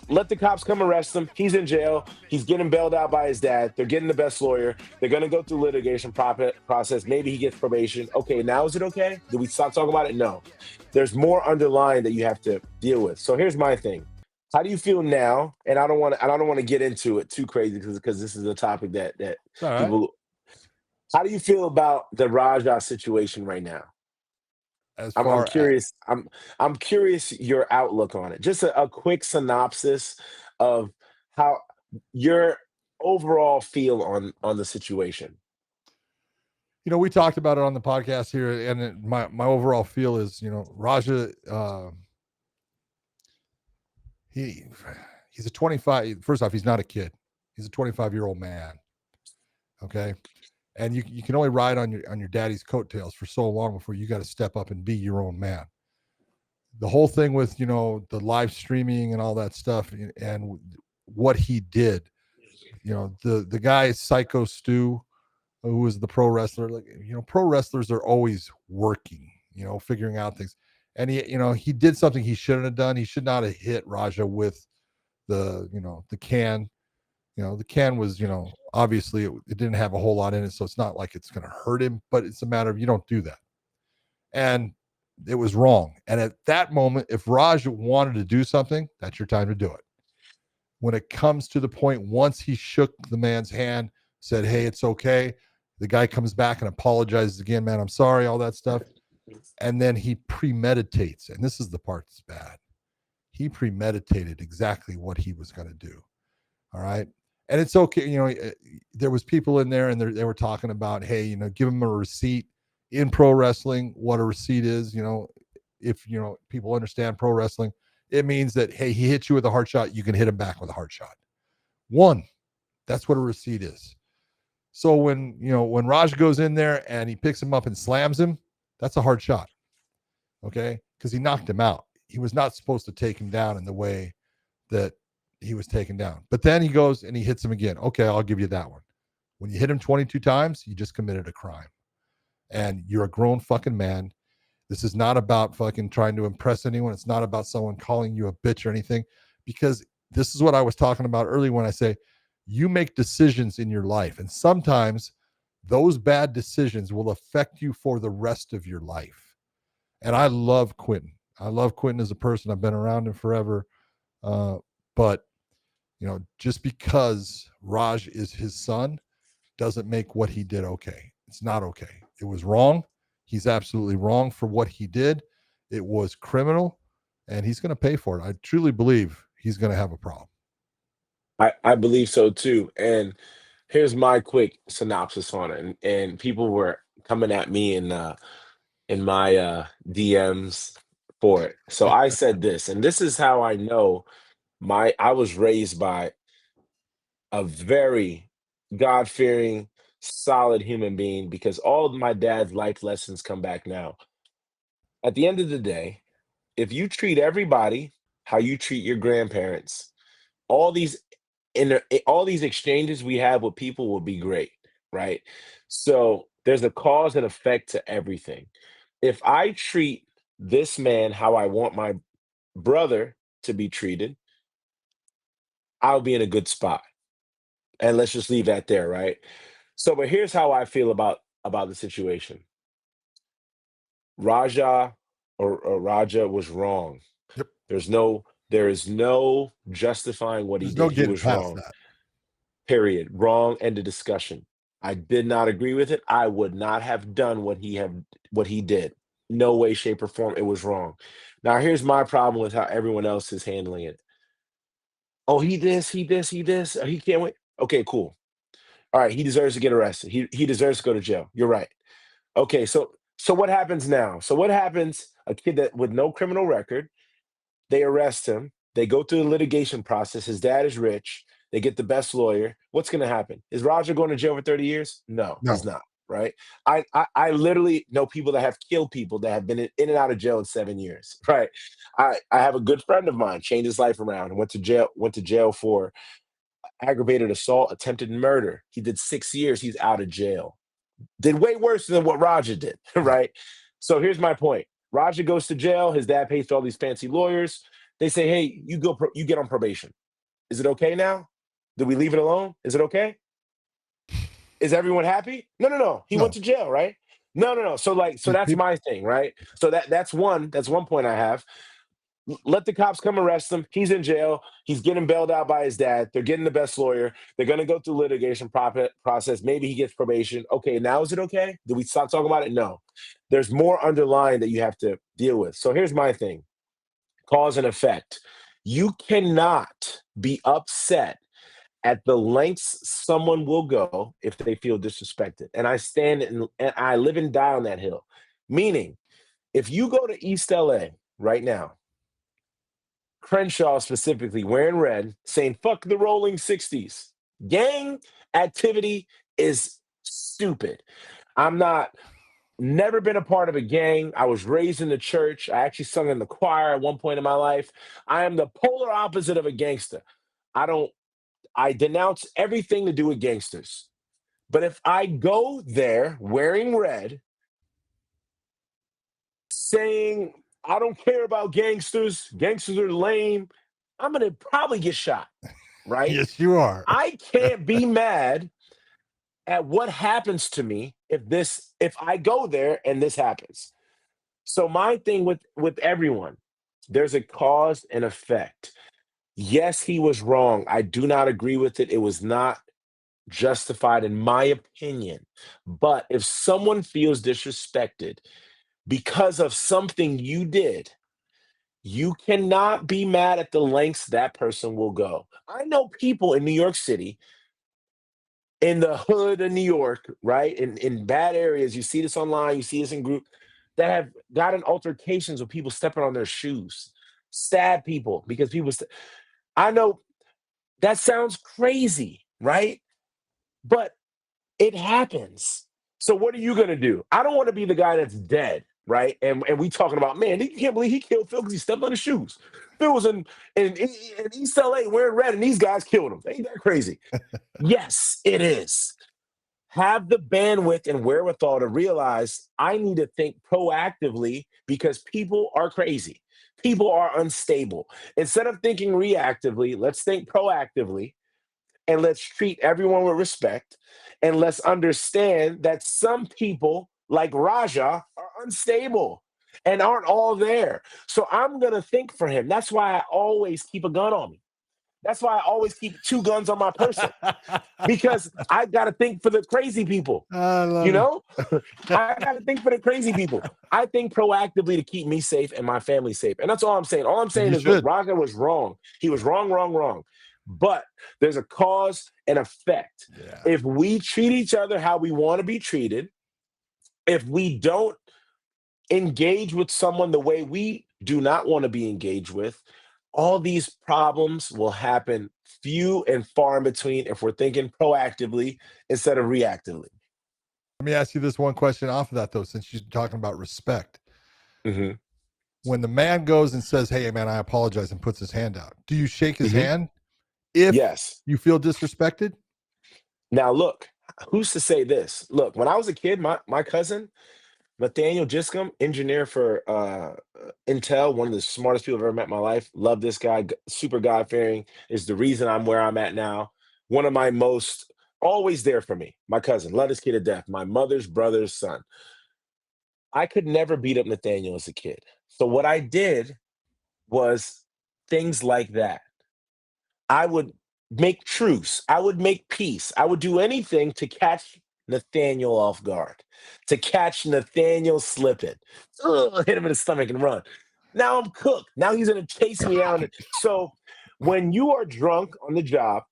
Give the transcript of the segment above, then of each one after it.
let the cops come arrest him. He's in jail. He's getting bailed out by his dad. They're getting the best lawyer. They're going to go through litigation process. Maybe he gets probation. Okay, now is it okay? Do we stop talking about it? No. There's more underlying that you have to deal with. So here's my thing. How do you feel now? And I don't want to get into it too crazy because this is a topic that All right. people. How do you feel about the Raja situation right now? I'm curious. I'm curious your outlook on it. Just a quick synopsis of how your overall feel on the situation. We talked about it on the podcast here, and my overall feel is, Raja, he's a 25. First off, he's not a kid. He's a 25-year-old man. Okay. And you can only ride on your daddy's coattails for so long before you got to step up and be your own man. The whole thing with, the live streaming and all that stuff and what he did, the guy, Psycho Stu, who was the pro wrestler, pro wrestlers are always working, figuring out things. And he did something he shouldn't have done. He should not have hit Raja with the can. The can was, obviously it didn't have a whole lot in it. So it's not like it's going to hurt him, but it's a matter of, you don't do that. And it was wrong. And at that moment, if Raj wanted to do something, that's your time to do it. When it comes to the point, once he shook the man's hand, said, hey, it's okay. The guy comes back and apologizes again, man, I'm sorry, all that stuff. And then he premeditates. And this is the part that's bad. He premeditated exactly what he was going to do. All right. And it's okay. There was people in there and they were talking about, hey, give him a receipt in pro wrestling. What a receipt is, if, people understand pro wrestling, it means that, hey, he hit you with a hard shot. You can hit him back with a hard shot. That's what a receipt is. So when Raj goes in there and he picks him up and slams him, that's a hard shot. Okay. Because he knocked him out. He was not supposed to take him down in the way that he was taken down. But then he goes and he hits him again. Okay, I'll give you that one. When you hit him 22 times, you just committed a crime. And you're a grown fucking man. This is not about fucking trying to impress anyone. It's not about someone calling you a bitch or anything, because this is what I was talking about earlier when I say you make decisions in your life. And sometimes those bad decisions will affect you for the rest of your life. And I love Quentin. I love Quentin as a person. I've been around him forever. But just because Raj is his son doesn't make what he did okay. It's not okay. It was wrong. He's absolutely wrong for what he did. It was criminal, and he's going to pay for it. I truly believe he's going to have a problem. I believe so too. And here's my quick synopsis on it. And people were coming at me in my DMs for it. So I said this, and this is how I know I was raised by a very God-fearing, solid human being, because all of my dad's life lessons come back now. At the end of the day, if you treat everybody how you treat your grandparents, all these all these exchanges we have with people will be great, right? So there's a cause and effect to everything. If I treat this man how I want my brother to be treated, I'll be in a good spot. And let's just leave that there, right? So, but here's how I feel about the situation. Raja or Raja was wrong. Yep. There is no justifying what he There's did. no He getting was past wrong. that. Period. Wrong. End of discussion. I did not agree with it. I would not have done what he did. No way, shape, or form. It was wrong. Now, here's my problem with how everyone else is handling it. Oh, he can't wait. Okay, cool. All right, he deserves to get arrested. He deserves to go to jail. You're right. Okay, so what happens now? So what happens? A kid that with no criminal record, they arrest him. They go through the litigation process. His dad is rich. They get the best lawyer. What's going to happen? Is Roger going to jail for 30 years? No, No. he's not. Right? I literally know people that have killed people that have been in and out of jail in 7 years. Right? I have a good friend of mine changed his life around and went to jail for aggravated assault, attempted murder. He did 6 years. He's out of jail. Did way worse than what Roger did, right? So here's my point. Roger goes to jail. His dad pays for all these fancy lawyers. They say, hey, you get on probation. Is it okay now? Did we leave it alone? Is it okay? Is everyone happy? No, no, no. He went No, to jail, right? No, no, no. So these that's people. my thing, right? So that's one point I have. Let the cops come arrest him. He's in jail. He's getting bailed out by his dad. They're getting the best lawyer. They're going to go through litigation process. Maybe he gets probation. Okay, now is it okay? Did we stop talking about it? No. There's more underlying that you have to deal with. So here's my thing: cause and effect. You cannot be upset at the lengths someone will go if they feel disrespected. And I stand and I live and die on that hill. Meaning, if you go to East LA right now, Crenshaw specifically wearing red, saying fuck the rolling 60s. Gang activity is stupid. I'm not never been a part of a gang. I was raised in the church. I actually sung in the choir at one point in my life. I am the polar opposite of a gangster. I don't I denounce everything to do with gangsters. But if I go there wearing red, saying I don't care about gangsters are lame, I'm gonna probably get shot, right? Yes, you are. I can't be mad at what happens to me if I go there and this happens. So my thing with everyone, there's a cause and effect. Yes, he was wrong. I do not agree with it. It was not justified in my opinion. But if someone feels disrespected because of something you did, you cannot be mad at the lengths that person will go. I know people in New York City, in the hood of New York, right? In bad areas, you see this online, you see this in group that have gotten altercations with people stepping on their shoes, stab people because I know that sounds crazy, right? But it happens. So what are you gonna do? I don't want to be the guy that's dead, right? And we talking about, man, you can't believe he killed Phil because he stepped on his shoes. Phil was in East LA wearing red, and these guys killed him. Ain't that crazy? Yes, it is. Have the bandwidth and wherewithal to realize I need to think proactively because people are crazy. People are unstable. Instead of thinking reactively, let's think proactively and let's treat everyone with respect. And let's understand that some people, like Raja, are unstable and aren't all there. So I'm going to think for him. That's why I always keep a gun on me. That's why I always keep two guns on my person because I got to think for the crazy people. I You love know, I got to think for the crazy people. I think proactively to keep me safe and my family safe. And that's all I'm saying. All I'm it. saying You is, look, should. Raja was wrong. He was wrong, wrong, wrong. But there's a cause and effect. Yeah. If we treat each other how we want to be treated, if we don't engage with someone the way we do not want to be engaged with, all these problems will happen few and far in between if we're thinking proactively instead of reactively. Let me ask you this one question off of that, though, since you're talking about respect. Hmm. When the man goes and says, "Hey, man, I apologize," and puts his hand out, do you shake his Hmm. hand if Yes. you feel disrespected? Now, look, who's to say this? Look, when I was a kid, my cousin, Nathaniel Giscombe, engineer for Intel, one of the smartest people I've ever met in my life. Love this guy, super God fearing, is the reason I'm where I'm at now. One of my most, always there for me. My cousin, love this kid to death. My mother's brother's son. I could never beat up Nathaniel as a kid. So what I did was things like that. I would make truce. I would make peace. I would do anything to catch Nathaniel off guard, to catch Nathaniel slipping. Ugh, hit him in the stomach and run. Now I'm cooked. Now he's going to chase me down. So when you are drunk on the job,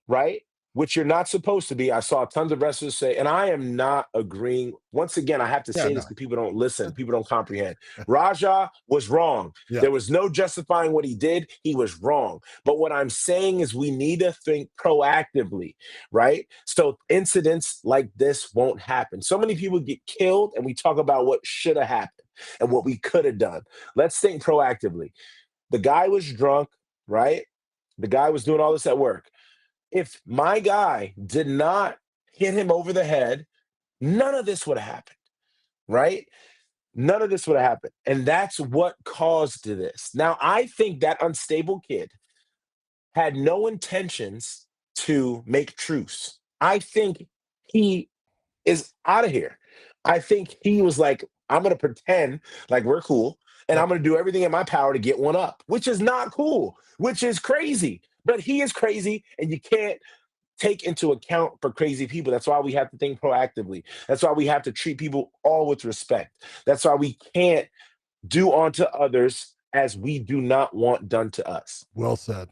right? Which you're not supposed to be. I saw tons of wrestlers say, and I am not agreeing. Once again, I have to Yeah, say this no. because people don't listen, people don't comprehend. Raja was wrong. Yeah. There was no justifying what he did. He was wrong. But what I'm saying is we need to think proactively, right? So incidents like this won't happen. So many people get killed, and we talk about what should have happened and what we could have done. Let's think proactively. The guy was drunk, right? The guy was doing all this at work. If my guy did not hit him over the head, none of this would have happened, right? none of this would have happened. And that's what caused this. Now, I think that unstable kid had no intentions to make truce. I think he is out of here. I think he was like, I'm going to pretend like we're cool and I'm going to do everything in my power to get one up, which is not cool, which is crazy. But he is crazy, and you can't take into account for crazy people. That's why we have to think proactively. That's why we have to treat people all with respect. That's why we can't do unto others as we do not want done to us. Well said.